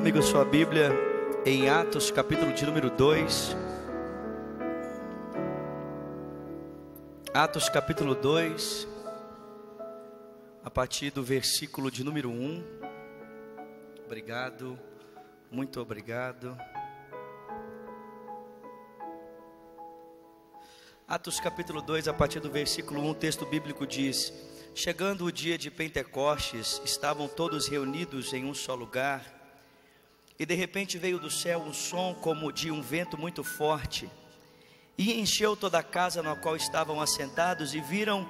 Comigo a sua Bíblia em Atos, capítulo de número 2. Atos, capítulo 2, a partir do versículo de número 1. Obrigado, muito obrigado. Atos, capítulo 2, a partir do versículo 1, o texto bíblico diz: chegando o dia de Pentecostes, estavam todos reunidos em um só lugar. E de repente veio do céu um som como de um vento muito forte, e encheu toda a casa na qual estavam assentados, e viram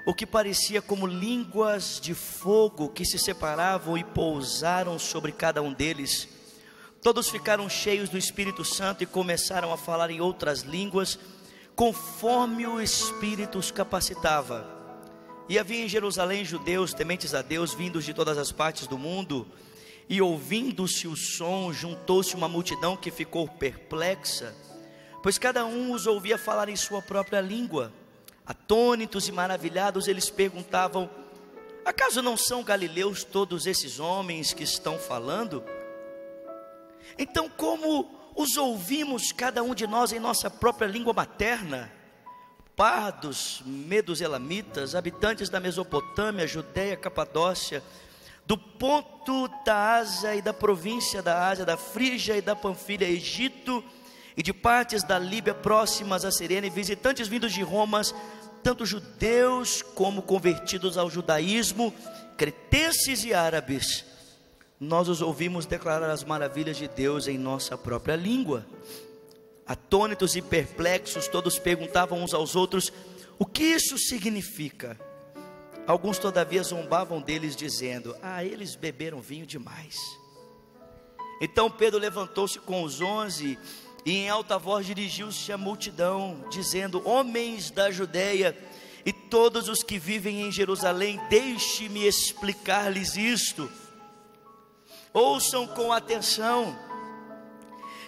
o que parecia como línguas de fogo que se separavam e pousaram sobre cada um deles. Todos ficaram cheios do Espírito Santo e começaram a falar em outras línguas, conforme o Espírito os capacitava. E havia em Jerusalém judeus tementes a Deus, vindos de todas as partes do mundo. E ouvindo-se o som, juntou-se uma multidão que ficou perplexa, pois cada um os ouvia falar em sua própria língua. Atônitos e maravilhados, eles perguntavam: acaso não são galileus todos esses homens que estão falando? Então como os ouvimos cada um de nós em nossa própria língua materna? Pardos, medos elamitas, habitantes da Mesopotâmia, Judéia, Capadócia, do ponto da Ásia e da província da Ásia, da Frígia e da Panfilha, Egito e de partes da Líbia próximas a Cirene, visitantes vindos de Roma, tanto judeus como convertidos ao judaísmo, cretenses e árabes. Nós os ouvimos declarar as maravilhas de Deus em nossa própria língua. Atônitos e perplexos, todos perguntavam uns aos outros: o que isso significa? Alguns todavia zombavam deles, dizendo: eles beberam vinho demais. Então Pedro levantou-se com os 11 e em alta voz dirigiu-se à multidão, dizendo: homens da Judéia e todos os que vivem em Jerusalém, deixe-me explicar-lhes isto. Ouçam com atenção.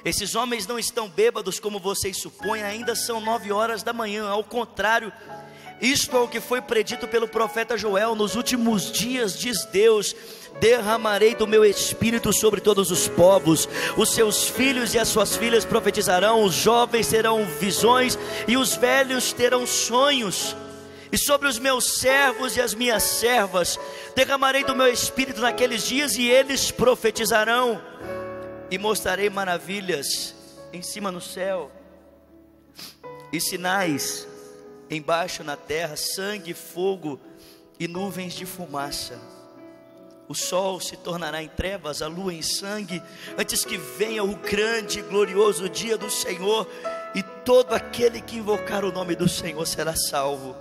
Esses homens não estão bêbados como vocês supõem, ainda são 9 horas da manhã. Ao contrário, isto é o que foi predito pelo profeta Joel: nos últimos dias, diz Deus, derramarei do meu espírito sobre todos os povos. Os seus filhos e as suas filhas profetizarão, os jovens terão visões e os velhos terão sonhos. E sobre os meus servos e as minhas servas derramarei do meu espírito naqueles dias, e eles profetizarão. E mostrarei maravilhas em cima no céu e sinais embaixo na terra, sangue, fogo e nuvens de fumaça. O sol se tornará em trevas, a lua em sangue, antes que venha o grande e glorioso dia do Senhor, e todo aquele que invocar o nome do Senhor será salvo.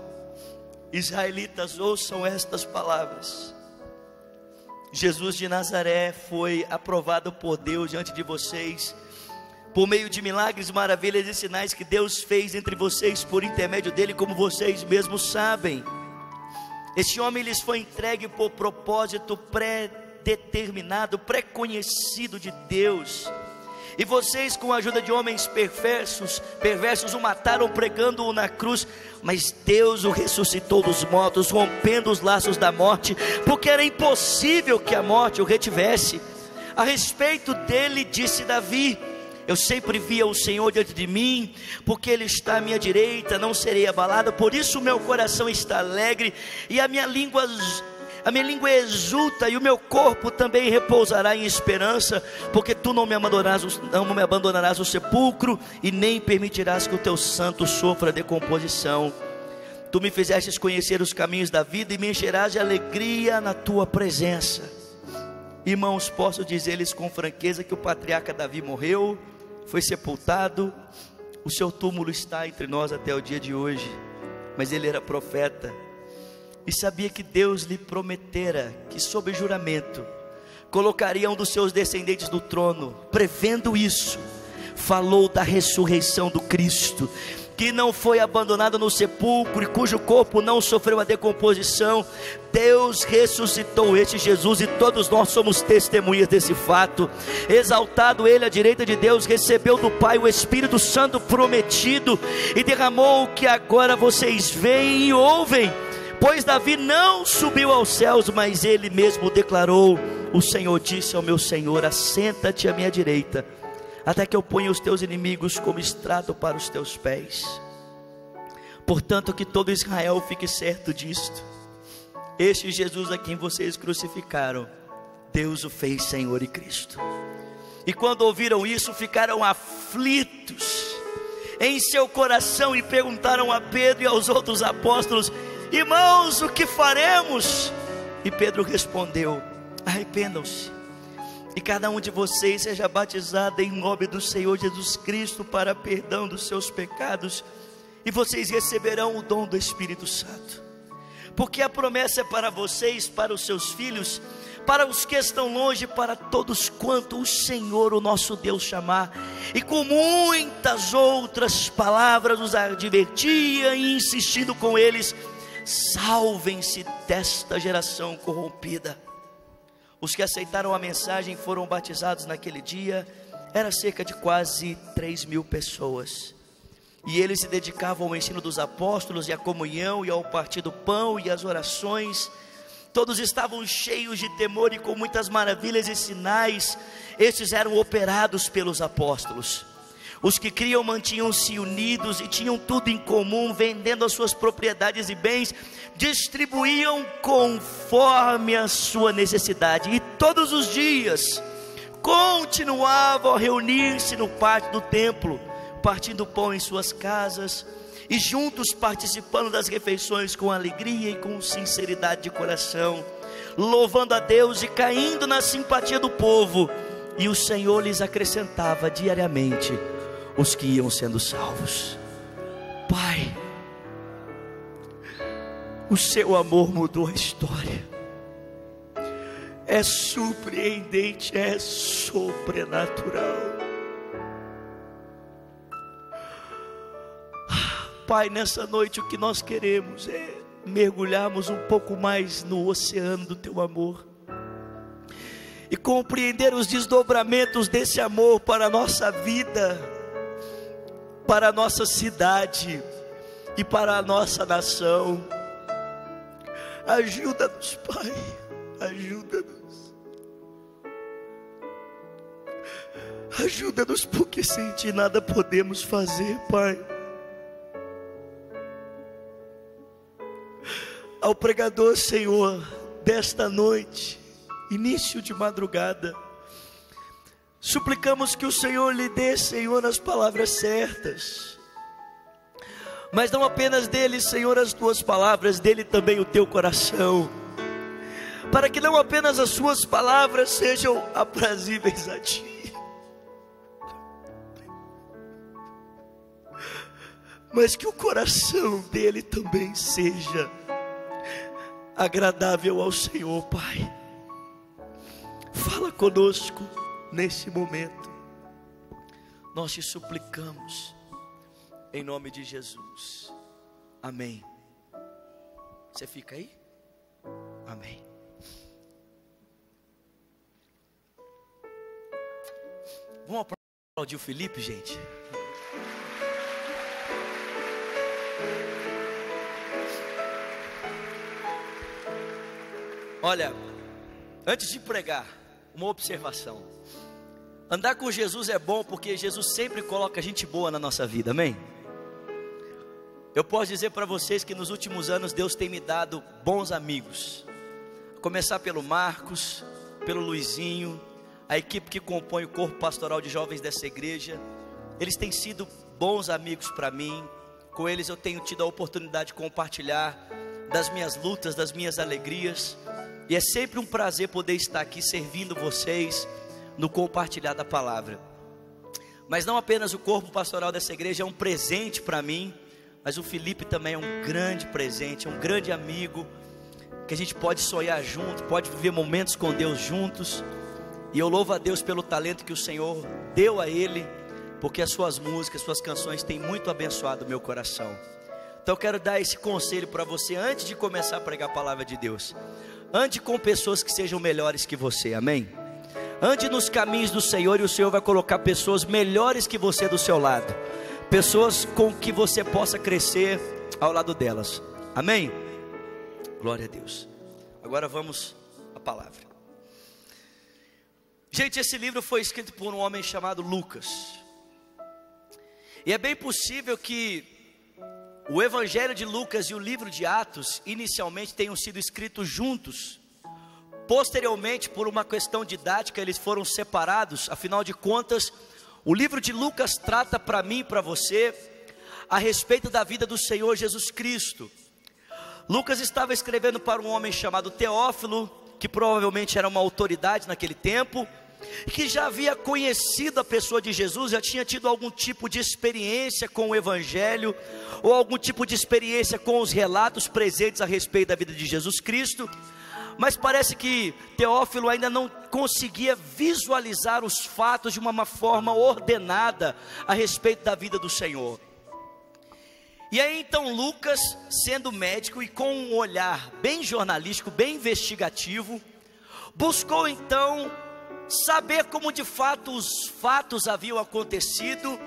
Israelitas, ouçam estas palavras: Jesus de Nazaré foi aprovado por Deus diante de vocês, por meio de milagres, maravilhas e sinais que Deus fez entre vocês por intermédio dele, como vocês mesmos sabem. Esse homem lhes foi entregue por propósito pré-determinado, pré-conhecido de Deus. E vocês, com a ajuda de homens perversos o mataram pregando-o na cruz. Mas Deus o ressuscitou dos mortos, rompendo os laços da morte, porque era impossível que a morte o retivesse. A respeito dele disse Davi: eu sempre via o Senhor diante de mim, porque ele está à minha direita, não serei abalado. Por isso o meu coração está alegre, e a minha língua exulta, e o meu corpo também repousará em esperança, porque tu não me abandonarás o sepulcro, e nem permitirás que o teu santo sofra decomposição. Tu me fizestes conhecer os caminhos da vida, e me encherás de alegria na tua presença. Irmãos, posso dizer-lhes com franqueza que o patriarca Davi morreu, foi sepultado, o seu túmulo está entre nós até o dia de hoje. Mas ele era profeta e sabia que Deus lhe prometera que, sob juramento, colocaria um dos seus descendentes no trono. Prevendo isso, falou da ressurreição do Cristo, que não foi abandonado no sepulcro e cujo corpo não sofreu a decomposição. Deus ressuscitou este Jesus, e todos nós somos testemunhas desse fato. Exaltado ele à direita de Deus, recebeu do Pai o Espírito Santo prometido, e derramou o que agora vocês veem e ouvem. Pois Davi não subiu aos céus, mas ele mesmo declarou: o Senhor disse ao meu Senhor: assenta-te à minha direita, até que eu ponha os teus inimigos como estrado para os teus pés. Portanto, que todo Israel fique certo disto: este Jesus a quem vocês crucificaram, Deus o fez Senhor e Cristo. E quando ouviram isso, ficaram aflitos em seu coração e perguntaram a Pedro e aos outros apóstolos: irmãos, o que faremos? E Pedro respondeu: arrependam-se, e cada um de vocês seja batizado em nome do Senhor Jesus Cristo para perdão dos seus pecados, e vocês receberão o dom do Espírito Santo. Porque a promessa é para vocês, para os seus filhos, para os que estão longe, para todos quanto o Senhor, o nosso Deus, chamar. E com muitas outras palavras os advertia e insistindo com eles: salvem-se desta geração corrompida. Os que aceitaram a mensagem foram batizados naquele dia. Era cerca de quase 3.000 pessoas. E eles se dedicavam ao ensino dos apóstolos e à comunhão e ao partir do pão e às orações. Todos estavam cheios de temor, e com muitas maravilhas e sinais estes eram operados pelos apóstolos. Os que criam mantinham-se unidos e tinham tudo em comum, vendendo as suas propriedades e bens, distribuíam conforme a sua necessidade. E todos os dias continuavam a reunir-se no pátio do templo, partindo pão em suas casas, e juntos participando das refeições com alegria e com sinceridade de coração, louvando a Deus e caindo na simpatia do povo. E o Senhor lhes acrescentava diariamente os que iam sendo salvos. Pai, o seu amor mudou a história. É surpreendente, é sobrenatural. Pai, nessa noite o que nós queremos é mergulharmos um pouco mais no oceano do teu amor e compreender os desdobramentos desse amor para a nossa vida, para a nossa cidade e para a nossa nação. Ajuda-nos, Pai, ajuda-nos. Ajuda-nos, porque sem ti nada podemos fazer, Pai. Ao pregador, Senhor, desta noite, início de madrugada, suplicamos que o Senhor lhe dê, Senhor, as palavras certas, mas não apenas dele, Senhor, as tuas palavras, dele também o teu coração, para que não apenas as suas palavras sejam aprazíveis a ti, mas que o coração dele também seja agradável ao Senhor. Pai, fala conosco nesse momento, nós te suplicamos, em nome de Jesus, amém. Você fica aí? Amém. Vamos aplaudir o Felipe, gente. Olha, antes de pregar, uma observação. Andar com Jesus é bom porque Jesus sempre coloca gente boa na nossa vida, amém? Eu posso dizer para vocês que nos últimos anos Deus tem me dado bons amigos. A começar pelo Marcos, pelo Luizinho, a equipe que compõe o corpo pastoral de jovens dessa igreja. Eles têm sido bons amigos para mim. Com eles eu tenho tido a oportunidade de compartilhar das minhas lutas, das minhas alegrias. E é sempre um prazer poder estar aqui servindo vocês no compartilhar da palavra. Mas não apenas o corpo pastoral dessa igreja é um presente para mim, mas o Felipe também é um grande presente, é um grande amigo, que a gente pode sonhar junto, pode viver momentos com Deus juntos. E eu louvo a Deus pelo talento que o Senhor deu a ele, porque as suas músicas, suas canções têm muito abençoado o meu coração. Então eu quero dar esse conselho para você antes de começar a pregar a palavra de Deus. Ande com pessoas que sejam melhores que você, amém? Ande nos caminhos do Senhor e o Senhor vai colocar pessoas melhores que você do seu lado. Pessoas com que você possa crescer ao lado delas, amém? Glória a Deus. Agora vamos à palavra. Gente, esse livro foi escrito por um homem chamado Lucas. E é bem possível que o Evangelho de Lucas e o livro de Atos inicialmente tenham sido escritos juntos. Posteriormente, por uma questão didática, eles foram separados. Afinal de contas, o livro de Lucas trata para mim e para você a respeito da vida do Senhor Jesus Cristo. Lucas estava escrevendo para um homem chamado Teófilo, que provavelmente era uma autoridade naquele tempo, que já havia conhecido a pessoa de Jesus, já tinha tido algum tipo de experiência com o Evangelho, ou algum tipo de experiência com os relatos presentes a respeito da vida de Jesus Cristo. Mas parece que Teófilo ainda não conseguia visualizar os fatos de uma forma ordenada a respeito da vida do Senhor. E aí então Lucas, sendo médico e com um olhar bem jornalístico, bem investigativo, buscou então saber como de fato os fatos haviam acontecido.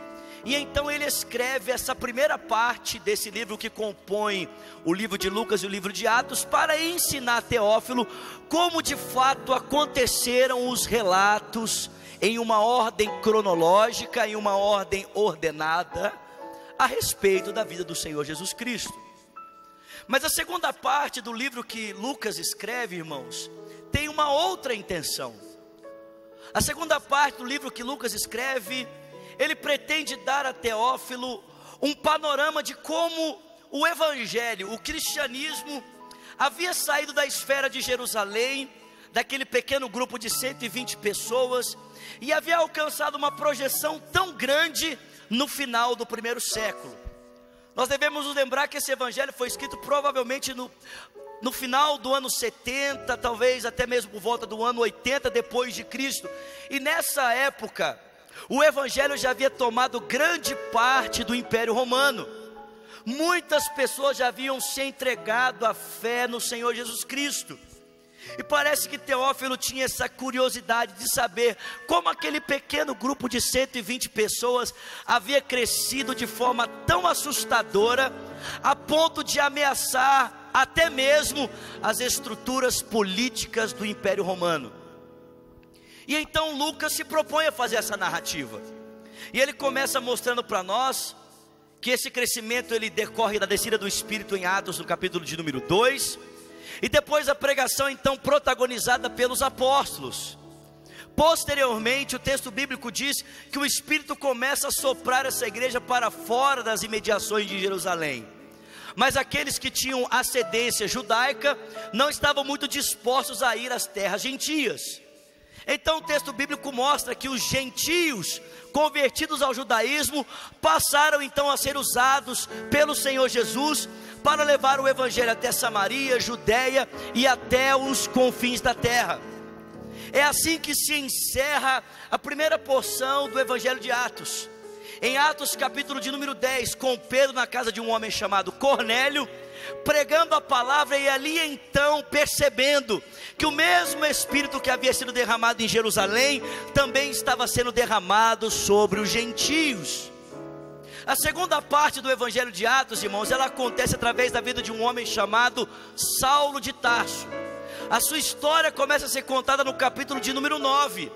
E então ele escreve essa primeira parte desse livro que compõe o livro de Lucas e o livro de Atos, para ensinar a Teófilo como de fato aconteceram os relatos em uma ordem cronológica, em uma ordem ordenada, a respeito da vida do Senhor Jesus Cristo. Mas a segunda parte do livro que Lucas escreve, irmãos, tem uma outra intenção. A segunda parte do livro que Lucas escreve, ele pretende dar a Teófilo um panorama de como o Evangelho, o cristianismo, havia saído da esfera de Jerusalém, daquele pequeno grupo de 120 pessoas, e havia alcançado uma projeção tão grande no final do primeiro século. Nós devemos nos lembrar que esse Evangelho foi escrito provavelmente no final do ano 70, talvez até mesmo por volta do ano 80 depois de Cristo, e nessa época, o Evangelho já havia tomado grande parte do Império Romano. Muitas pessoas já haviam se entregado à fé no Senhor Jesus Cristo. E parece que Teófilo tinha essa curiosidade de saber como aquele pequeno grupo de 120 pessoas havia crescido de forma tão assustadora, a ponto de ameaçar até mesmo as estruturas políticas do Império Romano. E então Lucas se propõe a fazer essa narrativa, e ele começa mostrando para nós que esse crescimento ele decorre da descida do Espírito em Atos, no capítulo de número 2, e depois a pregação então protagonizada pelos apóstolos. Posteriormente o texto bíblico diz que o Espírito começa a soprar essa igreja para fora das imediações de Jerusalém. Mas aqueles que tinham ascendência judaica não estavam muito dispostos a ir às terras gentias. Então o texto bíblico mostra que os gentios convertidos ao judaísmo passaram então a ser usados pelo Senhor Jesus para levar o Evangelho até Samaria, Judeia e até os confins da terra. É assim que se encerra a primeira porção do Evangelho de Atos. Em Atos capítulo de número 10, com Pedro na casa de um homem chamado Cornélio, pregando a palavra, e ali então percebendo que o mesmo Espírito que havia sido derramado em Jerusalém, também estava sendo derramado sobre os gentios. A segunda parte do Evangelho de Atos, irmãos, ela acontece através da vida de um homem chamado Saulo de Tarso. A sua história começa a ser contada no capítulo de número 9.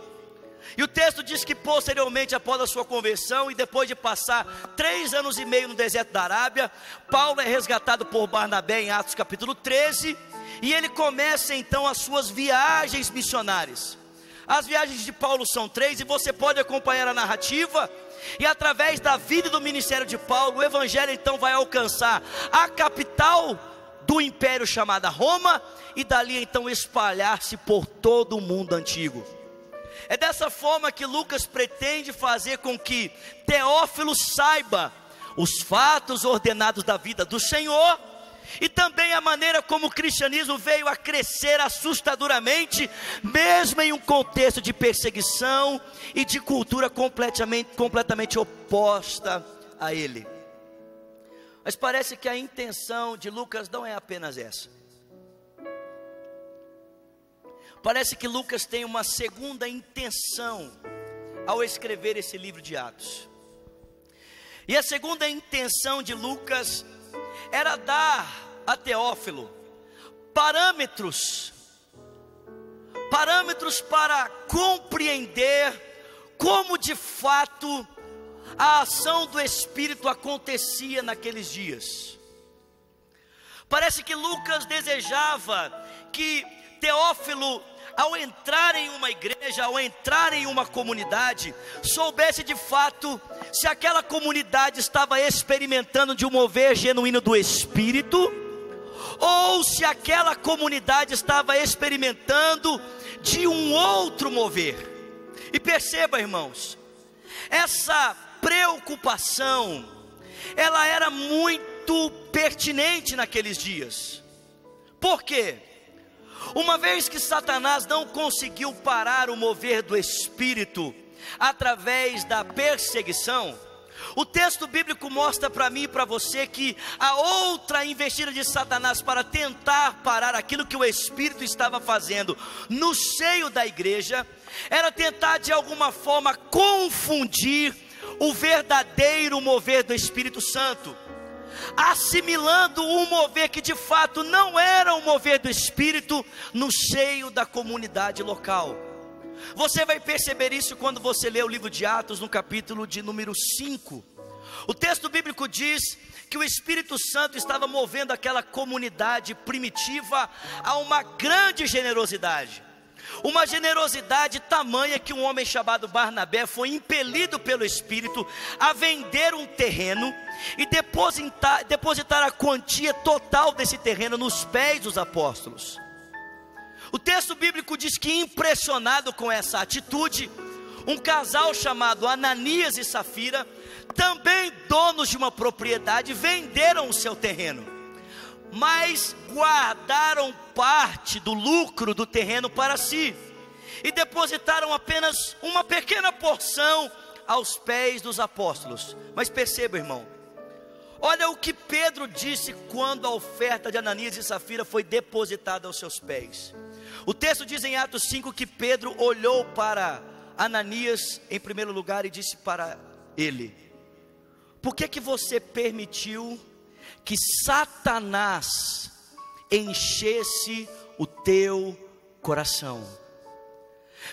E o texto diz que posteriormente, após a sua conversão, e depois de passar 3 anos e meio no deserto da Arábia, Paulo é resgatado por Barnabé em Atos capítulo 13, e ele começa então as suas viagens missionárias. As viagens de Paulo são 3, e você pode acompanhar a narrativa, e através da vida e do ministério de Paulo, o Evangelho então vai alcançar a capital do império chamada Roma, e dali então espalhar-se por todo o mundo antigo. É dessa forma que Lucas pretende fazer com que Teófilo saiba os fatos ordenados da vida do Senhor, e também a maneira como o cristianismo veio a crescer assustadoramente, mesmo em um contexto de perseguição e de cultura completamente oposta a ele. Mas parece que a intenção de Lucas não é apenas essa. Parece que Lucas tem uma segunda intenção ao escrever esse livro de Atos. E a segunda intenção de Lucas era dar a Teófilo parâmetros parâmetros para compreender como de fato a ação do Espírito acontecia naqueles dias. Parece que Lucas desejava que Teófilo, ao entrar em uma igreja, ao entrar em uma comunidade, soubesse de fato se aquela comunidade estava experimentando de um mover genuíno do Espírito, ou se aquela comunidade estava experimentando de um outro mover. E perceba, irmãos, essa preocupação, ela era muito pertinente naqueles dias. Por quê? Uma vez que Satanás não conseguiu parar o mover do Espírito através da perseguição, o texto bíblico mostra para mim e para você que a outra investida de Satanás para tentar parar aquilo que o Espírito estava fazendo no seio da igreja, era tentar de alguma forma confundir o verdadeiro mover do Espírito Santo, assimilando um mover que de fato não era um mover do Espírito no seio da comunidade local. Você vai perceber isso quando você lê o livro de Atos, no capítulo de número 5. O texto bíblico diz que o Espírito Santo estava movendo aquela comunidade primitiva a uma grande generosidade. Uma generosidade tamanha que um homem chamado Barnabé foi impelido pelo Espírito a vender um terreno e depositar a quantia total desse terreno nos pés dos apóstolos. O texto bíblico diz que, impressionado com essa atitude, um casal chamado Ananias e Safira, também donos de uma propriedade, venderam o seu terreno, mas guardaram parte do lucro do terreno para si, e depositaram apenas uma pequena porção aos pés dos apóstolos. Mas perceba, irmão, olha o que Pedro disse quando a oferta de Ananias e Safira foi depositada aos seus pés. O texto diz em Atos 5 que Pedro olhou para Ananias em primeiro lugar e disse para ele: por que você permitiu que Satanás enchesse o teu coração?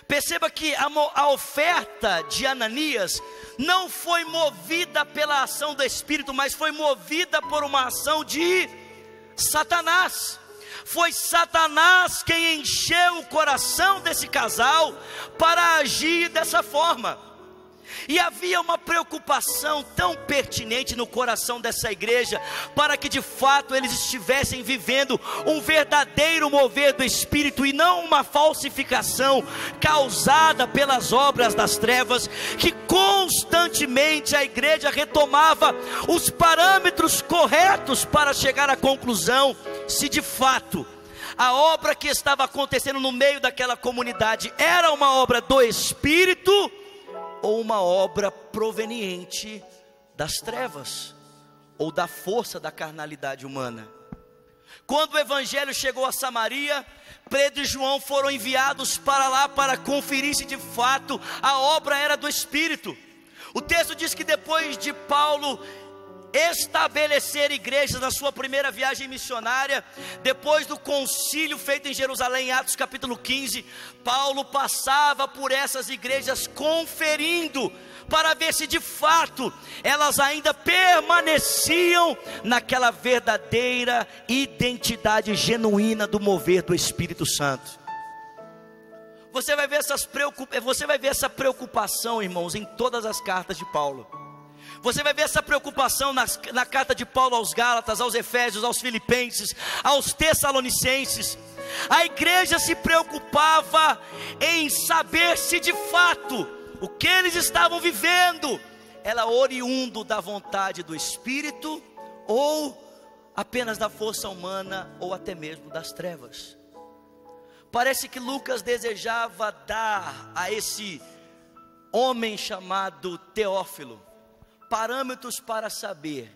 Perceba que a oferta de Ananias não foi movida pela ação do Espírito, mas foi movida por uma ação de Satanás. Foi Satanás quem encheu o coração desse casal para agir dessa forma. E havia uma preocupação tão pertinente no coração dessa igreja, para que de fato eles estivessem vivendo um verdadeiro mover do Espírito, e não uma falsificação causada pelas obras das trevas, que constantemente a igreja retomava os parâmetros corretos para chegar à conclusão se de fato a obra que estava acontecendo no meio daquela comunidade era uma obra do Espírito ou uma obra proveniente das trevas, ou da força da carnalidade humana. Quando o evangelho chegou a Samaria, Pedro e João foram enviados para lá para conferir se de fato a obra era do Espírito. O texto diz que depois de Paulo estabelecer igrejas na sua primeira viagem missionária, depois do concílio feito em Jerusalém, em Atos capítulo 15, Paulo passava por essas igrejas conferindo, para ver se de fato elas ainda permaneciam naquela verdadeira identidade genuína do mover do Espírito Santo. Você vai ver essa preocupação, irmãos, em todas as cartas de Paulo. Você vai ver essa preocupação na carta de Paulo aos Gálatas, aos Efésios, aos Filipenses, aos Tessalonicenses. A igreja se preocupava em saber se de fato o que eles estavam vivendo era oriundo da vontade do Espírito, ou apenas da força humana, ou até mesmo das trevas. Parece que Lucas desejava dar a esse homem chamado Teófilo parâmetros para saber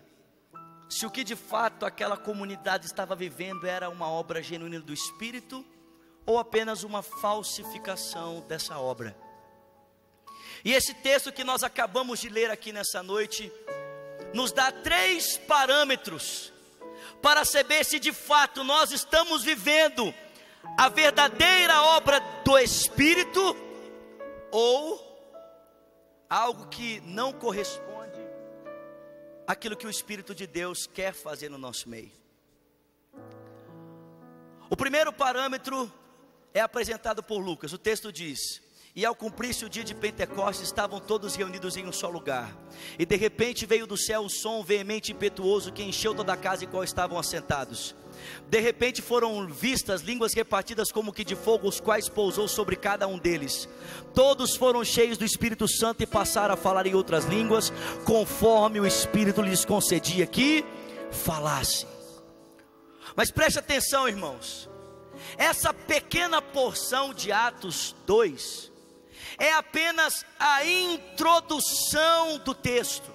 se o que de fato aquela comunidade estava vivendo era uma obra genuína do Espírito, ou apenas uma falsificação dessa obra. E esse texto que nós acabamos de ler aqui nessa noite nos dá 3 parâmetros para saber se de fato nós estamos vivendo a verdadeira obra do Espírito ou algo que não corresponde àquilo que o Espírito de Deus quer fazer no nosso meio. O primeiro parâmetro é apresentado por Lucas. O texto diz: e ao cumprir-se o dia de Pentecostes, estavam todos reunidos em um só lugar, e de repente veio do céu um som veemente e impetuoso, que encheu toda a casa em qual estavam assentados. De repente foram vistas línguas repartidas como que de fogo, os quais pousou sobre cada um deles. Todos foram cheios do Espírito Santo e passaram a falar em outras línguas, conforme o Espírito lhes concedia que falassem. Mas preste atenção, irmãos, essa pequena porção de Atos 2 é apenas a introdução do texto.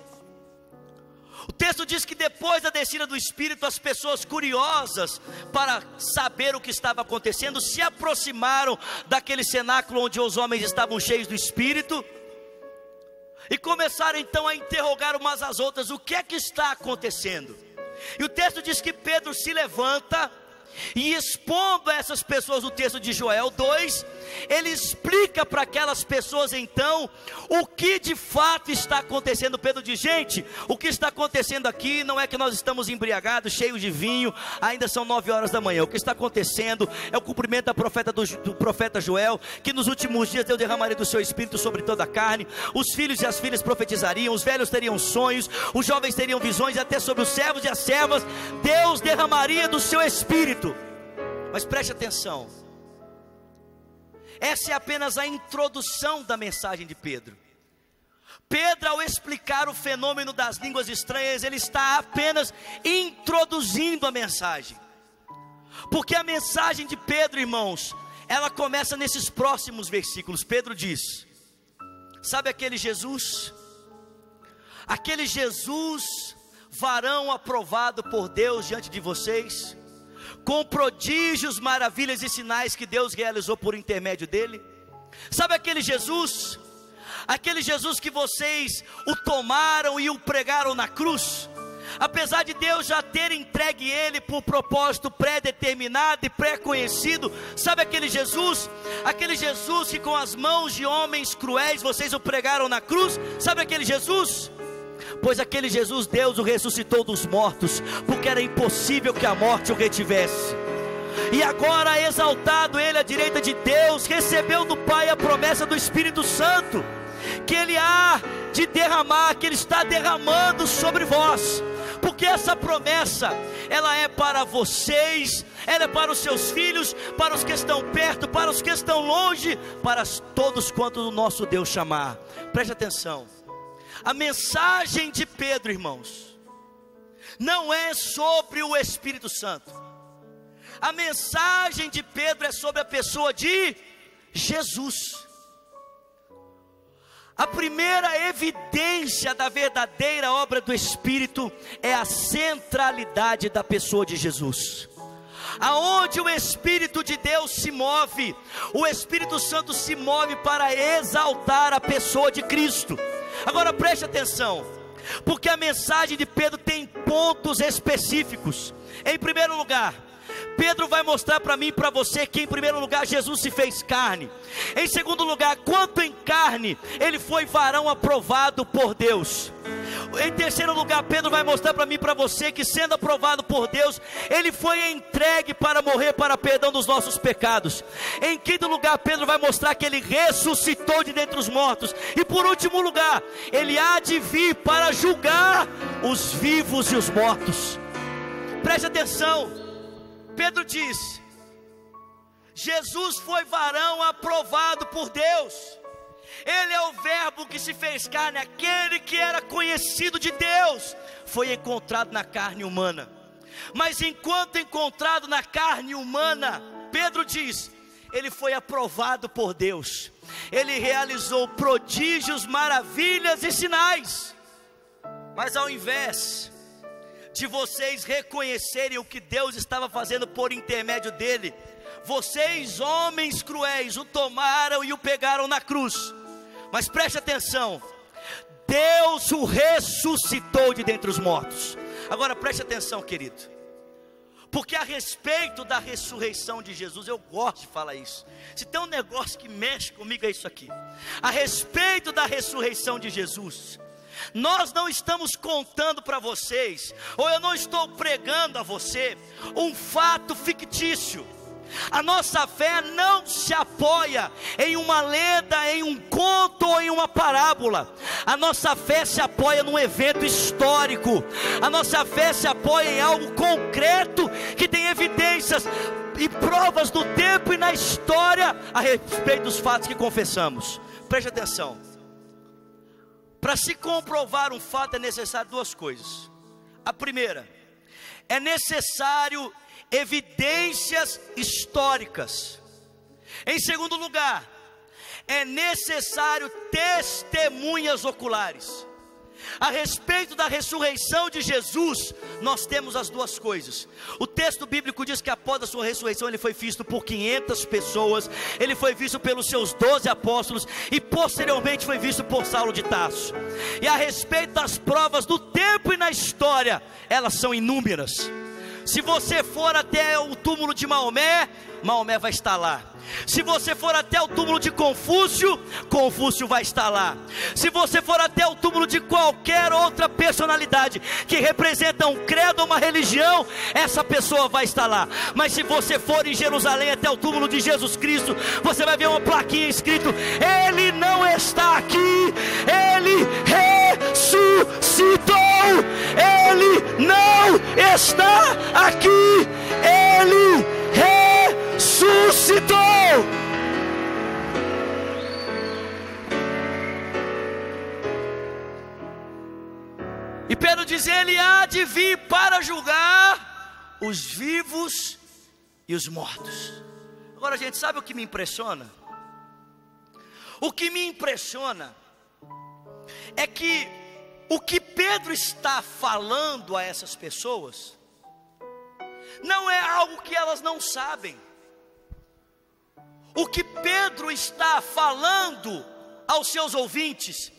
O texto diz que depois da descida do Espírito, as pessoas curiosas para saber o que estava acontecendo se aproximaram daquele cenáculo onde os homens estavam cheios do Espírito e começaram então a interrogar umas às outras: o que é que está acontecendo? E o texto diz que Pedro se levanta e, expondo a essas pessoas o texto de Joel 2, ele explica para aquelas pessoas então o que de fato está acontecendo. Pedro diz: gente, o que está acontecendo aqui não é que nós estamos embriagados, cheios de vinho, ainda são 9 horas da manhã. O que está acontecendo é o cumprimento da profeta do profeta Joel, que nos últimos dias Deus derramaria do seu Espírito sobre toda a carne. Os filhos e as filhas profetizariam, os velhos teriam sonhos, os jovens teriam visões, e até sobre os servos e as servas Deus derramaria do seu Espírito. Mas preste atenção, essa é apenas a introdução da mensagem de Pedro. Pedro, ao explicar o fenômeno das línguas estranhas, ele está apenas introduzindo a mensagem. Porque a mensagem de Pedro, irmãos, ela começa nesses próximos versículos. Pedro diz: sabe aquele Jesus? Aquele Jesus, varão aprovado por Deus diante de vocês, com prodígios, maravilhas e sinais que Deus realizou por intermédio dele. Sabe aquele Jesus? Aquele Jesus que vocês o tomaram e o pregaram na cruz, apesar de Deus já ter entregue ele por propósito pré-determinado e pré-conhecido. Sabe aquele Jesus? Aquele Jesus que com as mãos de homens cruéis vocês o pregaram na cruz. Sabe aquele Jesus? Pois aquele Jesus, Deus o ressuscitou dos mortos, porque era impossível que a morte o retivesse. E agora, exaltado ele à direita de Deus, recebeu do Pai a promessa do Espírito Santo, que ele há de derramar, que ele está derramando sobre vós. Porque essa promessa, ela é para vocês, ela é para os seus filhos, para os que estão perto, para os que estão longe, para todos quanto o nosso Deus chamar. Preste atenção. A mensagem de Pedro, irmãos, não é sobre o Espírito Santo. A mensagem de Pedro é sobre a pessoa de Jesus. A primeira evidência da verdadeira obra do Espírito é a centralidade da pessoa de Jesus. Aonde o Espírito de Deus se move, o Espírito Santo se move para exaltar a pessoa de Cristo. Agora preste atenção, porque a mensagem de Pedro tem pontos específicos. Em primeiro lugar, Pedro vai mostrar para mim e para você que em primeiro lugar Jesus se fez carne. Em segundo lugar, quanto em carne, ele foi varão aprovado por Deus. Em terceiro lugar, Pedro vai mostrar para mim e para você que, sendo aprovado por Deus, ele foi entregue para morrer para perdão dos nossos pecados. Em quinto lugar, Pedro vai mostrar que ele ressuscitou de dentre os mortos. E por último lugar, ele há de vir para julgar os vivos e os mortos. Preste atenção, Pedro diz: Jesus foi varão aprovado por Deus. Ele é o verbo que se fez carne, aquele que era conhecido de Deus, foi encontrado na carne humana. Mas enquanto encontrado na carne humana, Pedro diz, ele foi aprovado por Deus. Ele realizou prodígios, maravilhas e sinais. Mas ao invés de vocês reconhecerem o que Deus estava fazendo por intermédio dele, vocês, homens cruéis, o tomaram e o pegaram na cruz. Mas preste atenção, Deus o ressuscitou de dentre os mortos. Agora preste atenção, querido, Porque a respeito da ressurreição de Jesus, eu gosto de falar isso. Se tem um negócio que mexe comigo é isso aqui. A respeito da ressurreição de Jesus, nós não estamos contando para vocês, ou eu não estou pregando a você, um fato fictício. A nossa fé não se apoia em uma lenda, em um conto ou em uma parábola. A nossa fé se apoia num evento histórico. A nossa fé se apoia em algo concreto, que tem evidências e provas do tempo e na história a respeito dos fatos que confessamos. Preste atenção. Para se comprovar um fato é necessário duas coisas. A primeira, é necessário evidências históricas. Em segundo lugar, é necessário testemunhas oculares. A respeito da ressurreição de Jesus, nós temos as duas coisas. O texto bíblico diz que após a sua ressurreição ele foi visto por 500 pessoas, ele foi visto pelos seus 12 apóstolos e posteriormente foi visto por Saulo de Tarso. E a respeito das provas do tempo e na história, elas são inúmeras. Se você for até o túmulo de Maomé, Maomé vai estar lá. Se você for até o túmulo de Confúcio, Confúcio vai estar lá. Se você for até o túmulo de qualquer outra personalidade que representa um credo ou uma religião, essa pessoa vai estar lá. Mas se você for em Jerusalém até o túmulo de Jesus Cristo, você vai ver uma plaquinha escrito: Ele não está aqui, Ele ressuscitou. Ele não está aqui, Ele ressuscitou. E Pedro diz: Ele há de vir para julgar os vivos e os mortos. Agora, gente, sabe o que me impressiona? O que me impressiona é que o que Pedro está falando a essas pessoas não é algo que elas não sabem. O que Pedro está falando aos seus ouvintes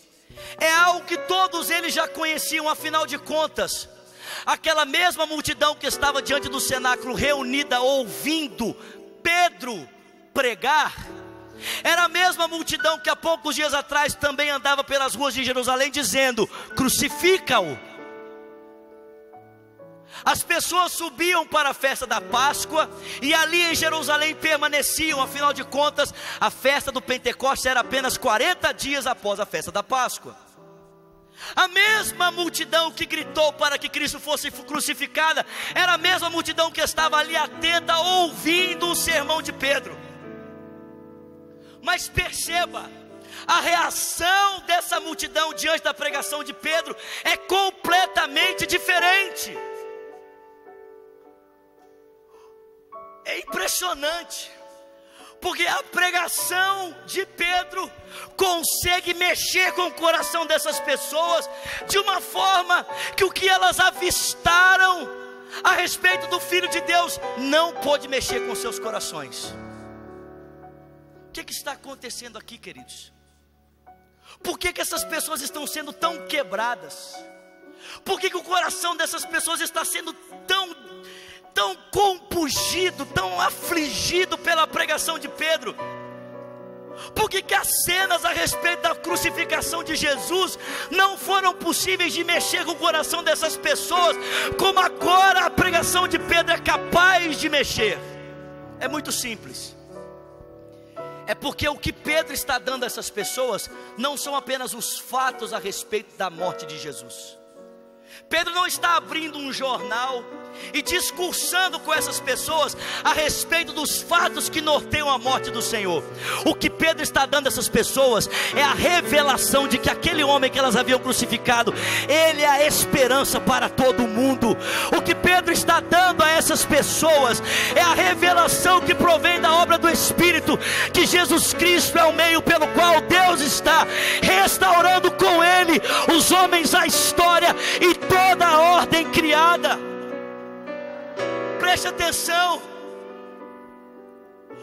é algo que todos eles já conheciam. Afinal de contas, aquela mesma multidão que estava diante do cenáculo reunida ouvindo Pedro pregar, era a mesma multidão que há poucos dias atrás também andava pelas ruas de Jerusalém dizendo: crucifica-o. As pessoas subiam para a festa da Páscoa e ali em Jerusalém permaneciam. Afinal de contas, a festa do Pentecostes era apenas 40 dias após a festa da Páscoa. A mesma multidão que gritou para que Cristo fosse crucificado era a mesma multidão que estava ali atenta, ouvindo o sermão de Pedro. Mas perceba, a reação dessa multidão diante da pregação de Pedro é completamente diferente. É impressionante, porque a pregação de Pedro consegue mexer com o coração dessas pessoas de uma forma que o que elas avistaram a respeito do Filho de Deus não pôde mexer com seus corações. O que está acontecendo aqui, queridos? Por que essas pessoas estão sendo tão quebradas? Por que o coração dessas pessoas está sendo tão compungido, tão afligido pela pregação de Pedro? Por que as cenas a respeito da crucificação de Jesus não foram possíveis de mexer com o coração dessas pessoas, como agora a pregação de Pedro é capaz de mexer? É muito simples. É porque o que Pedro está dando a essas pessoas não são apenas os fatos a respeito da morte de Jesus. Pedro não está abrindo um jornal e discursando com essas pessoas a respeito dos fatos que norteiam a morte do Senhor. O que Pedro está dando a essas pessoas é a revelação de que aquele homem que elas haviam crucificado, ele é a esperança para todo mundo. O que Pedro está dando a essas pessoas é a revelação que provém da obra do Espírito, que Jesus Cristo é o meio pelo qual Deus está restaurando com ele os homens, a história e toda a ordem criada. Preste atenção.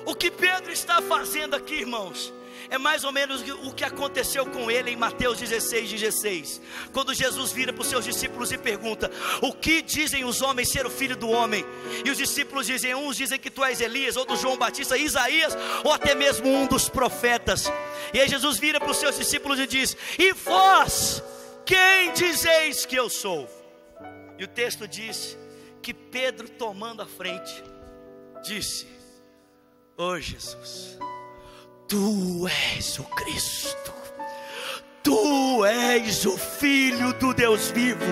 O que Pedro está fazendo aqui, irmãos, É mais ou menos o que aconteceu com ele em Mateus 16, quando Jesus vira para os seus discípulos e pergunta: o que dizem os homens ser o filho do homem? E os discípulos dizem: uns dizem que tu és Elias, outros João Batista, Isaías, ou até mesmo um dos profetas. E aí Jesus vira para os seus discípulos e diz: e vós, quem dizeis que eu sou? E o texto diz que Pedro, tomando a frente, disse: ó Jesus, tu és o Cristo, tu és o Filho do Deus vivo.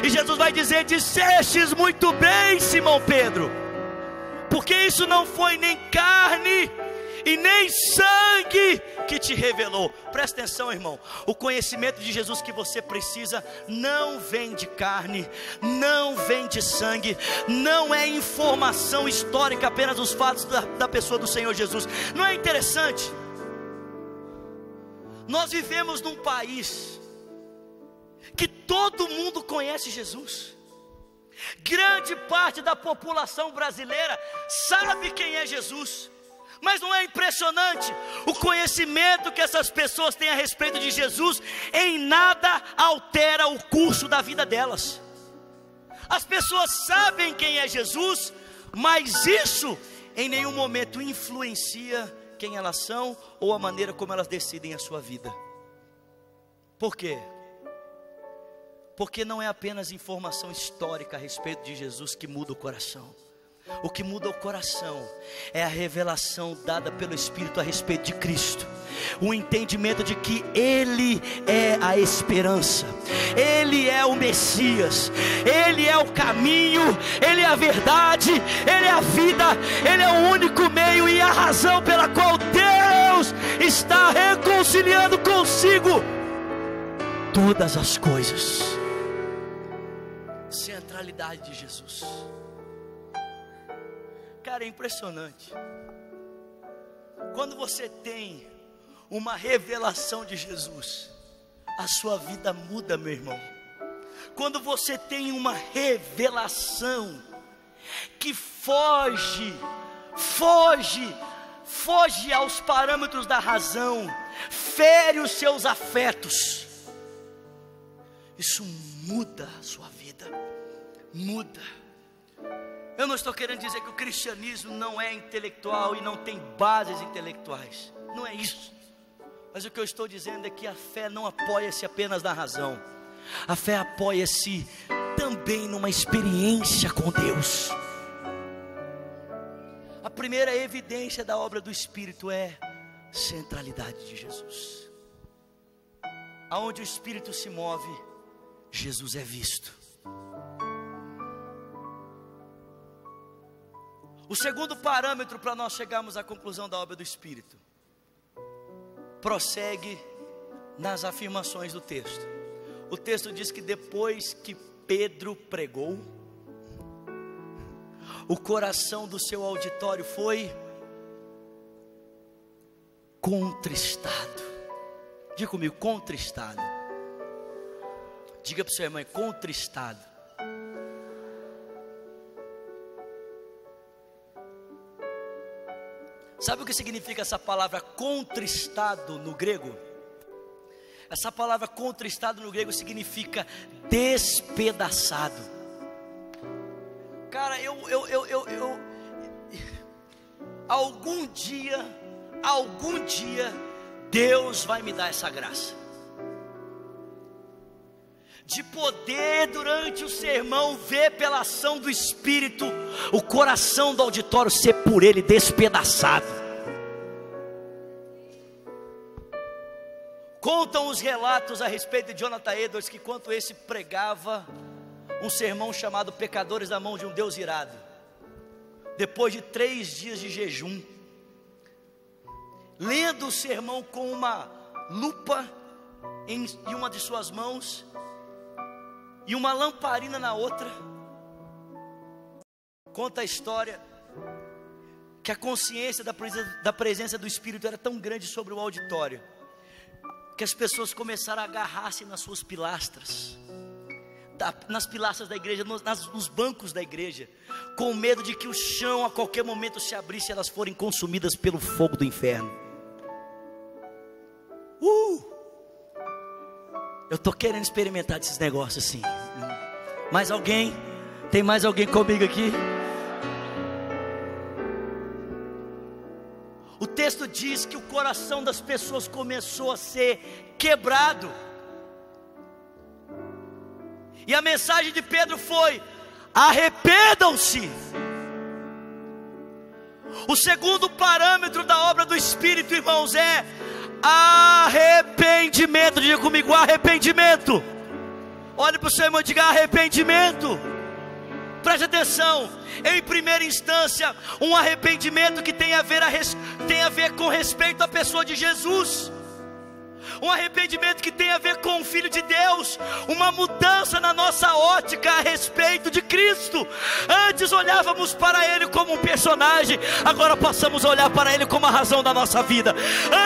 E Jesus vai dizer: dissestes muito bem, Simão Pedro, porque isso não foi nem carne e nem sangue que te revelou. Presta atenção, irmão, o conhecimento de Jesus que você precisa não vem de carne, não vem de sangue, não é informação histórica apenas dos fatos da pessoa do Senhor Jesus. Não é interessante? Nós vivemos num país que todo mundo conhece Jesus. Grande parte da população brasileira sabe quem é Jesus. Mas não é impressionante o conhecimento que essas pessoas têm a respeito de Jesus? Em nada altera o curso da vida delas. As pessoas sabem quem é Jesus, mas isso em nenhum momento influencia quem elas são ou a maneira como elas decidem a sua vida. Por quê? Porque não é apenas informação histórica a respeito de Jesus que muda o coração. O que muda o coração é a revelação dada pelo Espírito a respeito de Cristo. O entendimento de que Ele é a esperança, Ele é o Messias, Ele é o caminho, Ele é a verdade, Ele é a vida, Ele é o único meio e a razão pela qual Deus está reconciliando consigo todas as coisas. Centralidade de Jesus. Cara, é impressionante. Quando você tem uma revelação de Jesus, a sua vida muda, meu irmão. Quando você tem uma revelação que foge aos parâmetros da razão, fere os seus afetos, isso muda a sua vida, muda. Eu não estou querendo dizer que o cristianismo não é intelectual e não tem bases intelectuais, não é isso. Mas o que eu estou dizendo é que a fé não apoia-se apenas na razão. A fé apoia-se também numa experiência com Deus. A primeira evidência da obra do Espírito é centralidade de Jesus. Aonde o Espírito se move, Jesus é visto. O segundo parâmetro para nós chegarmos à conclusão da obra do Espírito prossegue nas afirmações do texto. O texto diz que depois que Pedro pregou, o coração do seu auditório foi contristado. Diga comigo, contristado. Diga para o seu irmão, contristado. Sabe o que significa essa palavra contristado no grego? Essa palavra contristado no grego significa despedaçado. Cara, algum dia Deus vai me dar essa graça de poder durante o sermão ver pela ação do Espírito o coração do auditório ser por Ele despedaçado. Contam os relatos a respeito de Jonathan Edwards que enquanto esse pregava um sermão chamado Pecadores da Mão de um Deus Irado, depois de 3 dias de jejum, lendo o sermão com uma lupa em uma de suas mãos e uma lamparina na outra, conta a história que a consciência da presença do Espírito era tão grande sobre o auditório, que as pessoas começaram a agarrar-se nas suas pilastras, nas pilastras da igreja, nos bancos da igreja, com medo de que o chão a qualquer momento se abrisse e elas forem consumidas pelo fogo do inferno. Eu estou querendo experimentar esses negócios assim. Mais alguém? Tem mais alguém comigo aqui? O texto diz que o coração das pessoas começou a ser quebrado. E a mensagem de Pedro foi: arrependam-se. O segundo parâmetro da obra do Espírito, irmãos, é arrependimento. Diga comigo, arrependimento. Olhe para o seu irmão e diga: arrependimento. Preste atenção. Em primeira instância, um arrependimento que tem a ver com respeito à pessoa de Jesus. Um arrependimento que tem a ver com o Filho de Deus. Uma mudança na nossa ótica a respeito de Cristo. Antes olhávamos para Ele como um personagem, agora passamos a olhar para Ele como a razão da nossa vida.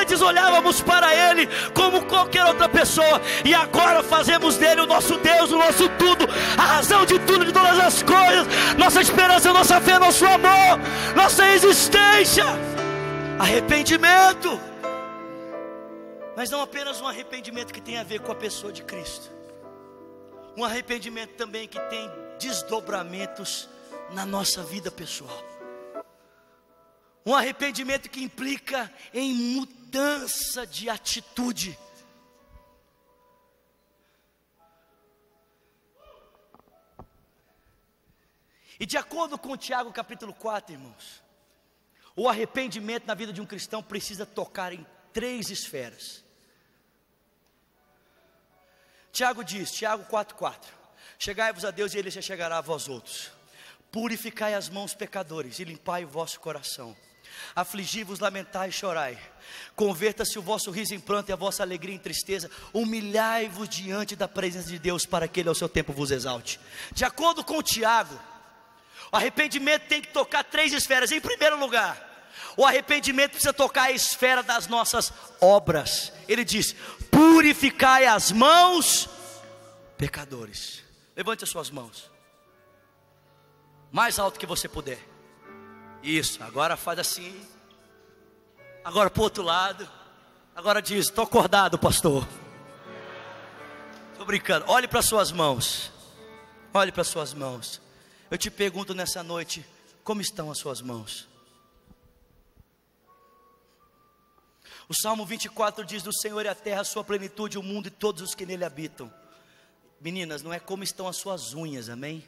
Antes olhávamos para Ele como qualquer outra pessoa, e agora fazemos dele o nosso Deus, o nosso tudo, a razão de tudo, de todas as coisas, nossa esperança, nossa fé, nosso amor, nossa existência. Arrependimento. Mas não apenas um arrependimento que tem a ver com a pessoa de Cristo. Um arrependimento também que tem desdobramentos na nossa vida pessoal. Um arrependimento que implica em mudança de atitude. E de acordo com Tiago capítulo 4, irmãos, o arrependimento na vida de um cristão precisa tocar em 3 esferas. Tiago diz, Tiago 4,4: chegai-vos a Deus e Ele se chegará a vós outros. Purificai as mãos, pecadores, e limpai o vosso coração. Afligi-vos, lamentai e chorai. Converta-se o vosso riso em pranto e a vossa alegria em tristeza. Humilhai-vos diante da presença de Deus, para que Ele ao seu tempo vos exalte. De acordo com Tiago, o arrependimento tem que tocar 3 esferas. Em primeiro lugar, o arrependimento precisa tocar a esfera das nossas obras. Ele diz: purificai as mãos, pecadores. Levante as suas mãos, mais alto que você puder. Isso, agora faz assim. Agora para o outro lado. Agora diz: estou acordado, pastor. Estou brincando. Olhe para suas mãos. Olhe para suas mãos. Eu te pergunto nessa noite: como estão as suas mãos? O Salmo 24 diz: do Senhor é a terra, a sua plenitude, o mundo e todos os que nele habitam. Meninas, não é como estão as suas unhas, amém?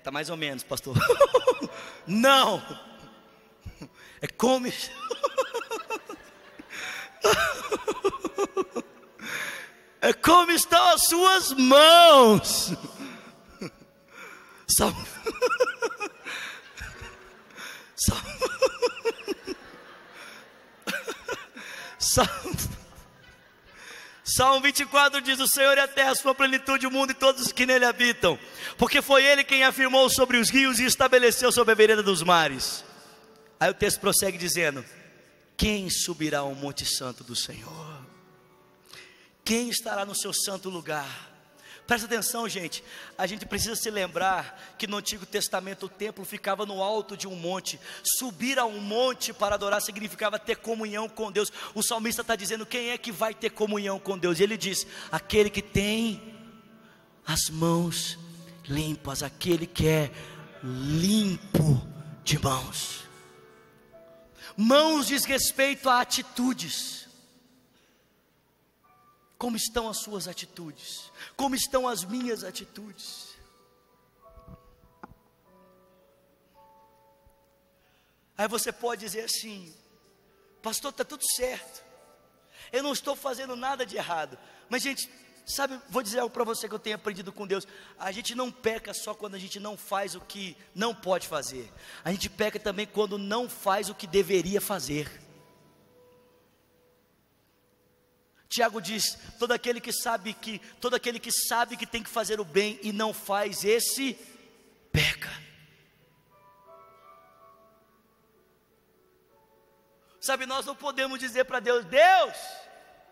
Tá mais ou menos, pastor. Não, é como é como estão as suas mãos. Salmo 24 diz: o Senhor é a terra, a sua plenitude, o mundo e todos os que nele habitam. Porque foi Ele quem afirmou sobre os rios e estabeleceu sobre a vereda dos mares. Aí o texto prossegue dizendo: quem subirá ao monte santo do Senhor? Quem estará no seu santo lugar? Presta atenção, gente. A gente precisa se lembrar que no Antigo Testamento o templo ficava no alto de um monte. Subir a um monte para adorar significava ter comunhão com Deus. O salmista está dizendo: quem é que vai ter comunhão com Deus? E ele diz: aquele que tem as mãos limpas, aquele que é limpo de mãos. Mãos diz respeito a atitudes. Como estão as suas atitudes? Como estão as minhas atitudes? Aí você pode dizer assim: pastor, está tudo certo, eu não estou fazendo nada de errado. Mas gente, sabe, vou dizer algo para você que eu tenho aprendido com Deus. A gente não peca só quando a gente não faz o que não pode fazer. A gente peca também quando não faz o que deveria fazer. Tiago diz: todo aquele que sabe que tem que fazer o bem e não faz, esse peca. Sabe, nós não podemos dizer para Deus: Deus,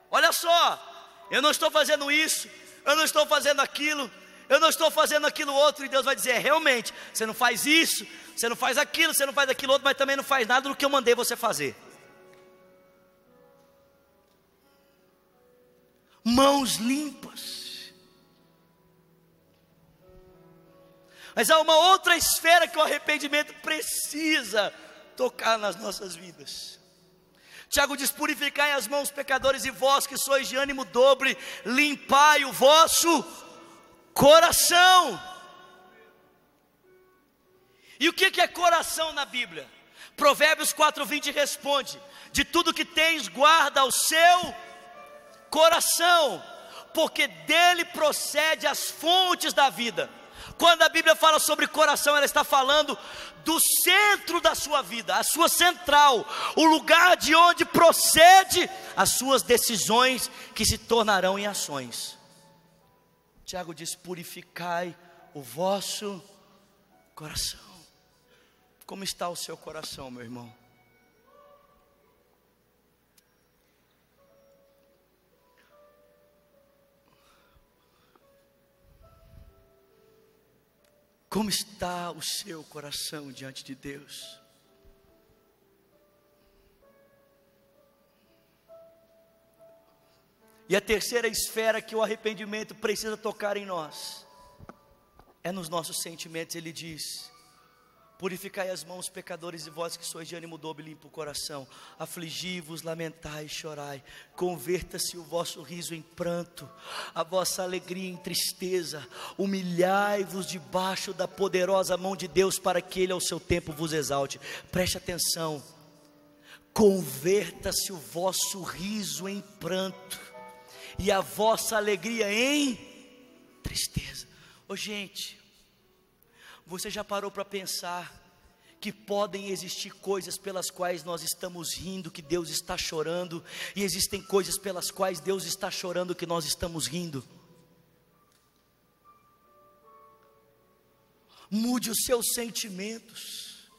olha só, eu não estou fazendo isso, eu não estou fazendo aquilo, eu não estou fazendo aquilo outro. E Deus vai dizer: realmente, você não faz isso, você não faz aquilo, você não faz aquilo outro, mas também não faz nada do que eu mandei você fazer. mãos limpas. Mas há uma outra esfera que o arrependimento precisa tocar nas nossas vidas. Tiago diz: purificai as mãos, pecadores, e vós que sois de ânimo dobre, limpai o vosso coração. E o que é coração na Bíblia? Provérbios 4:20 responde: de tudo que tens guarda o seu coração, porque dele procede as fontes da vida. Quando a Bíblia fala sobre coração, ela está falando do centro da sua vida, a sua central, o lugar de onde procede as suas decisões que se tornarão em ações. Tiago diz: purificai o vosso coração. Como está o seu coração, meu irmão? Como está o seu coração diante de Deus? E a terceira esfera que o arrependimento precisa tocar em nós é nos nossos sentimentos. Ele diz: purificai as mãos, pecadores, e vós que sois de ânimo dobre, limpa o coração. Afligi-vos, lamentai e chorai. Converta-se o vosso riso em pranto, a vossa alegria em tristeza. Humilhai-vos debaixo da poderosa mão de Deus, para que Ele ao seu tempo vos exalte. Preste atenção. Converta-se o vosso riso em pranto, e a vossa alegria em tristeza. Ô gente, você já parou para pensar que podem existir coisas pelas quais nós estamos rindo, que Deus está chorando, e existem coisas pelas quais Deus está chorando, que nós estamos rindo? Mude os seus sentimentos.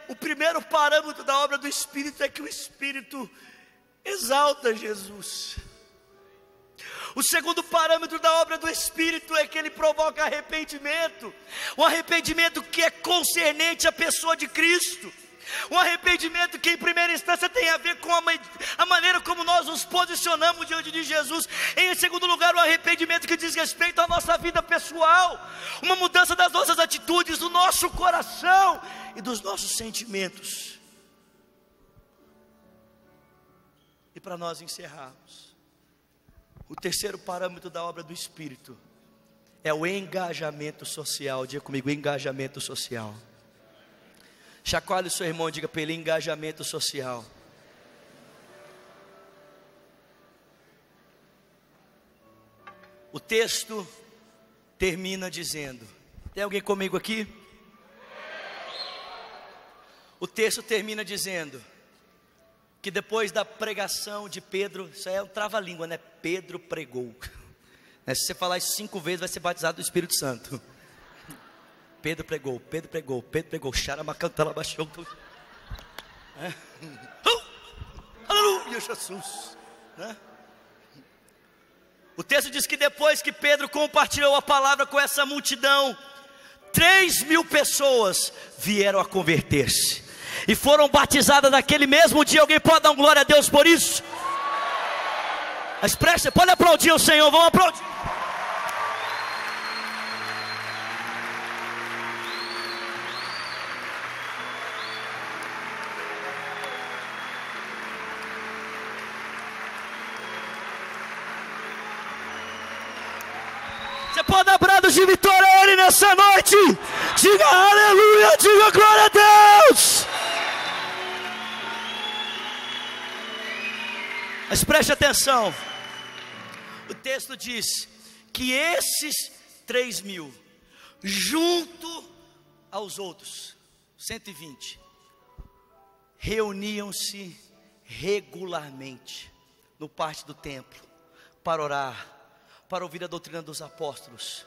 O primeiro parâmetro da obra do Espírito é que o Espírito exalta Jesus. O segundo parâmetro da obra do Espírito é que ele provoca arrependimento. Um arrependimento que é concernente à pessoa de Cristo. Um arrependimento que em primeira instância tem a ver com a maneira como nós nos posicionamos diante de Jesus. Em segundo lugar, o arrependimento que diz respeito à nossa vida pessoal. Uma mudança das nossas atitudes, do nosso coração e dos nossos sentimentos. E para nós encerrarmos, o terceiro parâmetro da obra do Espírito é o engajamento social. Diga comigo: engajamento social. Chacoalhe o seu irmão, diga para ele: engajamento social. O texto termina dizendo: tem alguém comigo aqui? O texto termina dizendo que depois da pregação de Pedro, isso é um trava-língua, né? Pedro pregou. Se você falar isso 5 vezes, vai ser batizado do Espírito Santo. Pedro pregou, Pedro pregou, Pedro pregou. Xaramacantala baixou. Aleluia, Jesus. O texto diz que depois que Pedro compartilhou a palavra com essa multidão, 3.000 pessoas vieram a converter-se e foram batizadas naquele mesmo dia. Alguém pode dar glória a Deus por isso? Mas preste, pode aplaudir o Senhor, vamos aplaudir. Você pode dar brados de vitória a Ele nessa noite. Diga aleluia, diga glória a Deus. Mas preste atenção. O texto diz que esses 3.000, junto aos outros 120, reuniam-se regularmente no pátio do templo para orar, para ouvir a doutrina dos apóstolos.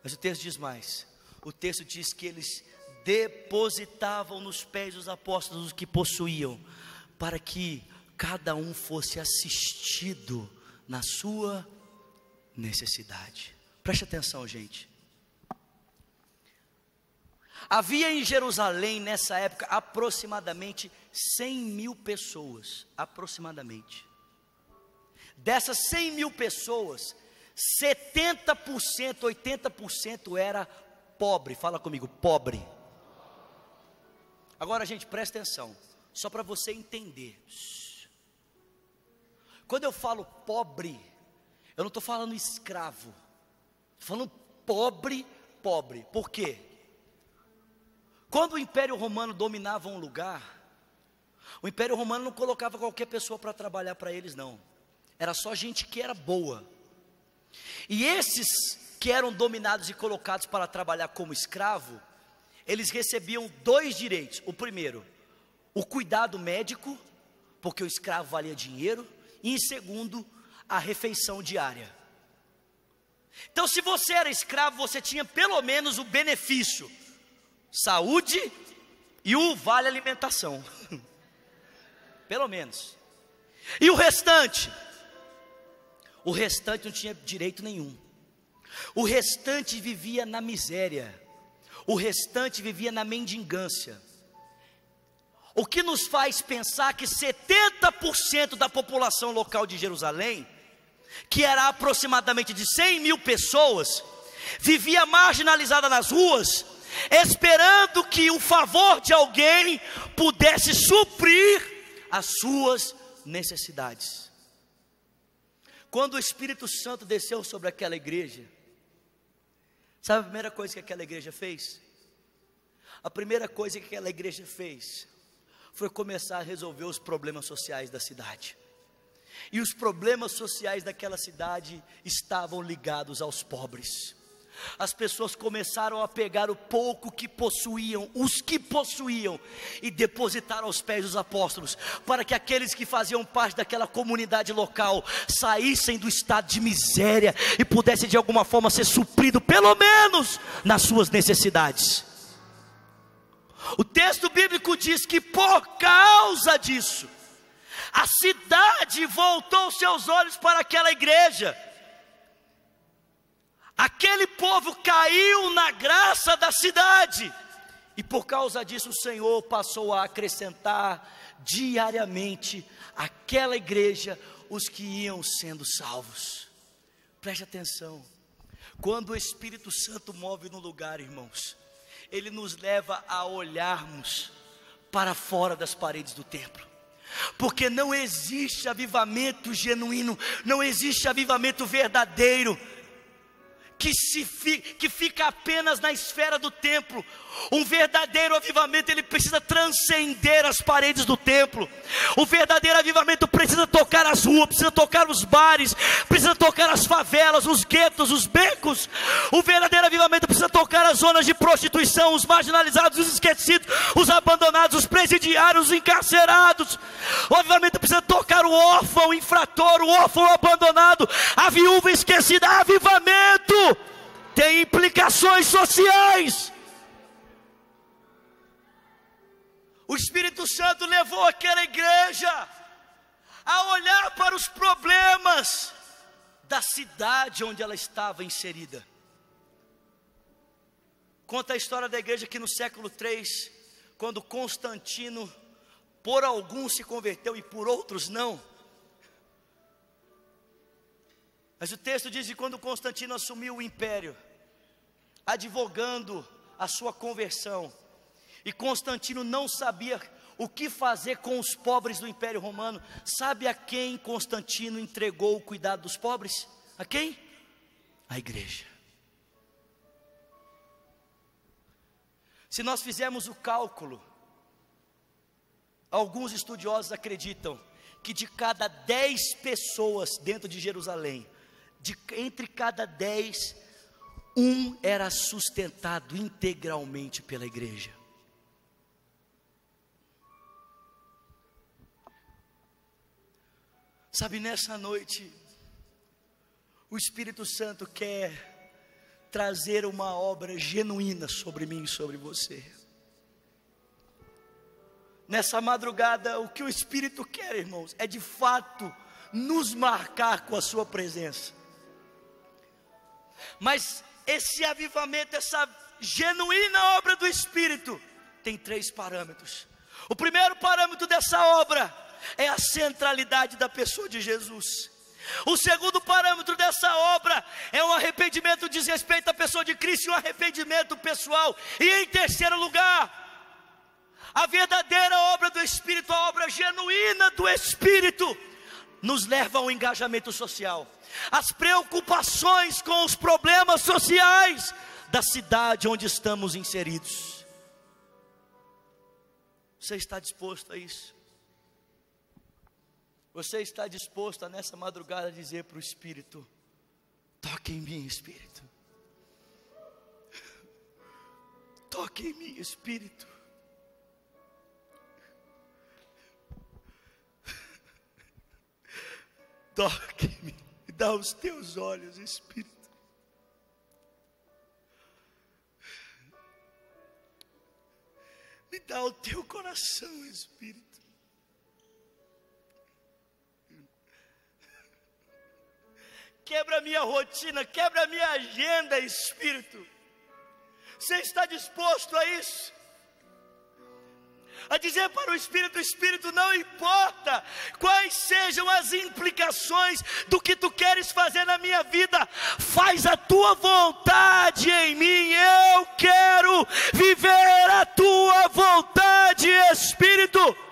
Mas o texto diz mais. O texto diz que eles depositavam nos pés dos apóstolos o que possuíam, para que cada um fosse assistido na sua necessidade. Preste atenção, gente. Havia em Jerusalém nessa época aproximadamente 100 mil pessoas, aproximadamente. Dessas 100 mil pessoas, 70%, 80% era pobre. Fala comigo, pobre. Agora, gente, presta atenção, só para você entender. Quando eu falo pobre, eu não estou falando escravo, estou falando pobre, pobre. Por quê? Quando o Império Romano dominava um lugar, o Império Romano não colocava qualquer pessoa para trabalhar para eles, não. Era só gente que era boa. E esses que eram dominados e colocados para trabalhar como escravo, eles recebiam 2 direitos. O primeiro, o cuidado médico, porque o escravo valia dinheiro. E em segundo, a refeição diária. Então, se você era escravo, você tinha pelo menos o benefício, saúde e o vale alimentação. Pelo menos. E o restante? O restante não tinha direito nenhum. O restante vivia na miséria. O restante vivia na mendigância. O que nos faz pensar que 70% da população local de Jerusalém, que era aproximadamente de 100 mil pessoas, vivia marginalizada nas ruas, esperando que o favor de alguém pudesse suprir as suas necessidades. Quando o Espírito Santo desceu sobre aquela igreja, sabe a primeira coisa que aquela igreja fez? A primeira coisa que aquela igreja fez foi começar a resolver os problemas sociais da cidade. E os problemas sociais daquela cidade estavam ligados aos pobres. As pessoas começaram a pegar o pouco que possuíam, os que possuíam, e depositar aos pés dos apóstolos, para que aqueles que faziam parte daquela comunidade local saíssem do estado de miséria e pudessem de alguma forma ser suprido, pelo menos nas suas necessidades. O texto bíblico diz que por causa disso, a cidade voltou seus olhos para aquela igreja. Aquele povo caiu na graça da cidade, e por causa disso o Senhor passou a acrescentar diariamente àquela igreja os que iam sendo salvos. Preste atenção, quando o Espírito Santo move no lugar, irmãos, ele nos leva a olharmos para fora das paredes do templo, porque não existe avivamento genuíno, não existe avivamento verdadeiro que fica apenas na esfera do templo. Um verdadeiro avivamento, ele precisa transcender as paredes do templo. O verdadeiro avivamento precisa tocar as ruas, precisa tocar os bares, precisa tocar as favelas, os guetos, os becos. O verdadeiro avivamento precisa tocar as zonas de prostituição, os marginalizados, os esquecidos, os abandonados, os presidiários, os encarcerados. O avivamento precisa tocar o órfão, o infrator, o órfão abandonado, a viúva esquecida. Avivamento tem implicações sociais. O Espírito Santo levou aquela igreja a olhar para os problemas da cidade onde ela estava inserida. Conta a história da igreja que no século 3, quando Constantino, por alguns se converteu e por outros não. Mas o texto diz que quando Constantino assumiu o império, advogando a sua conversão, e Constantino não sabia o que fazer com os pobres do Império Romano, sabe a quem Constantino entregou o cuidado dos pobres? A quem? A igreja. Se nós fizermos o cálculo, alguns estudiosos acreditam que de cada 10 pessoas dentro de Jerusalém, entre cada 10, um era sustentado integralmente pela igreja. Sabe, nessa noite, o Espírito Santo quer trazer uma obra genuína sobre mim e sobre você. Nessa madrugada, o que o Espírito quer, irmãos, é de fato nos marcar com a sua presença. Mas esse avivamento, genuína obra do Espírito tem 3 parâmetros. O primeiro parâmetro dessa obra é a centralidade da pessoa de Jesus. O segundo parâmetro dessa obra é um arrependimento diz respeito à pessoa de Cristo e um arrependimento pessoal. E em terceiro lugar, a verdadeira obra do Espírito, a obra genuína do Espírito, nos leva ao engajamento social. As preocupações com os problemas sociais da cidade onde estamos inseridos. Você está disposto a isso? Você está disposto a nessa madrugada dizer para o Espírito: toque em mim, Espírito. Toque em mim, Espírito. Toque em mim. Me dá os teus olhos, Espírito. Me dá o teu coração, Espírito. Quebra a minha rotina, quebra a minha agenda, Espírito. Você está disposto a isso? A dizer para o Espírito: Espírito, não importa quais sejam as implicações do que tu queres fazer na minha vida, faz a tua vontade em mim. Eu quero viver a tua vontade, Espírito.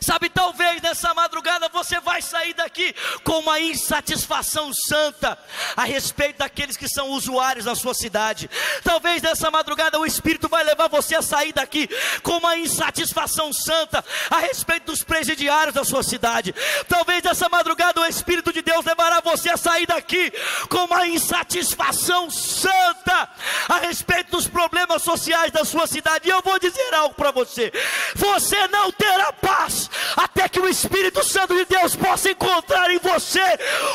Sabe, talvez nessa madrugada você vai sair daqui com uma insatisfação santa a respeito daqueles que são usuários na sua cidade. Talvez nessa madrugada o Espírito vai levar você a sair daqui com uma insatisfação santa a respeito dos presidiários da sua cidade. Talvez nessa madrugada o Espírito de Deus levará você a sair daqui com uma insatisfação santa a respeito dos problemas sociais da sua cidade. E eu vou dizer algo para você: você não terá paz até que o Espírito Santo de Deus possa encontrar em você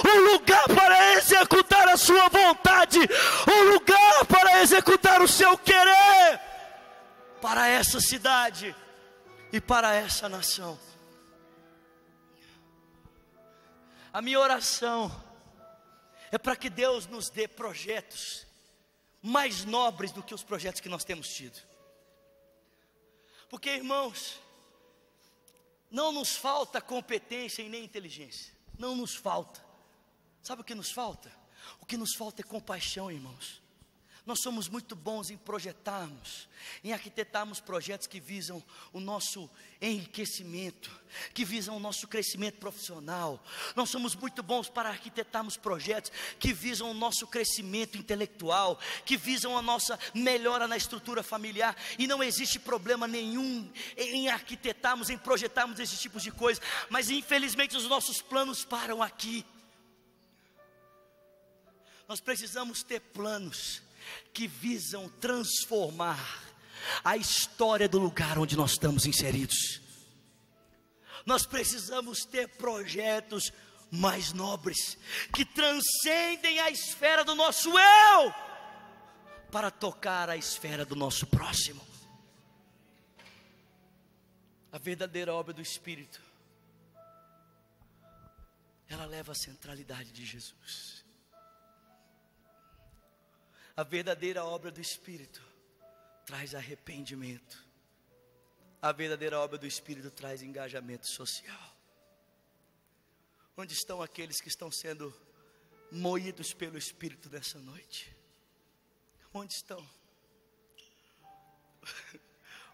um lugar para executar a sua vontade, um lugar para executar o seu querer, para essa cidade e para essa nação. A minha oração é para que Deus nos dê projetos mais nobres do que os projetos que nós temos tido. Porque, irmãos, não nos falta competência e nem inteligência. Não nos falta. Sabe o que nos falta? O que nos falta é compaixão, irmãos. Nós somos muito bons em projetarmos, em arquitetarmos projetos que visam o nosso enriquecimento, que visam o nosso crescimento profissional. Nós somos muito bons para arquitetarmos projetos que visam o nosso crescimento intelectual, que visam a nossa melhora na estrutura familiar. E não existe problema nenhum em arquitetarmos, em projetarmos esses tipos de coisas. Mas infelizmente os nossos planos param aqui. Nós precisamos ter planos que visam transformar a história do lugar onde nós estamos inseridos. Nós precisamos ter projetos mais nobres, que transcendem a esfera do nosso eu, para tocar a esfera do nosso próximo. A verdadeira obra do Espírito, ela leva à centralidade de Jesus. A verdadeira obra do Espírito traz arrependimento. A verdadeira obra do Espírito traz engajamento social. Onde estão aqueles que estão sendo moídos pelo Espírito nessa noite? Onde estão?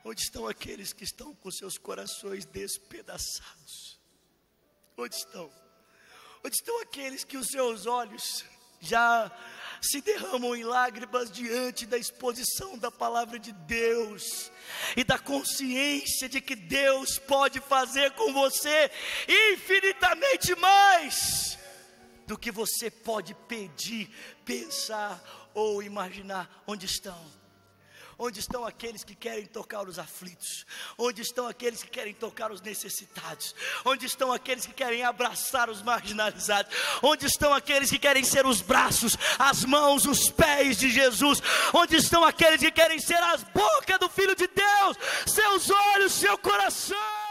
Onde estão aqueles que estão com seus corações despedaçados? Onde estão? Onde estão aqueles que os seus olhos já se derramam em lágrimas diante da exposição da palavra de Deus e da consciência de que Deus pode fazer com você infinitamente mais do que você pode pedir, pensar ou imaginar? Onde estão? Onde estão aqueles que querem tocar os aflitos? Onde estão aqueles que querem tocar os necessitados? Onde estão aqueles que querem abraçar os marginalizados? Onde estão aqueles que querem ser os braços, as mãos, os pés de Jesus? Onde estão aqueles que querem ser as bocas do Filho de Deus, seus olhos, seu coração?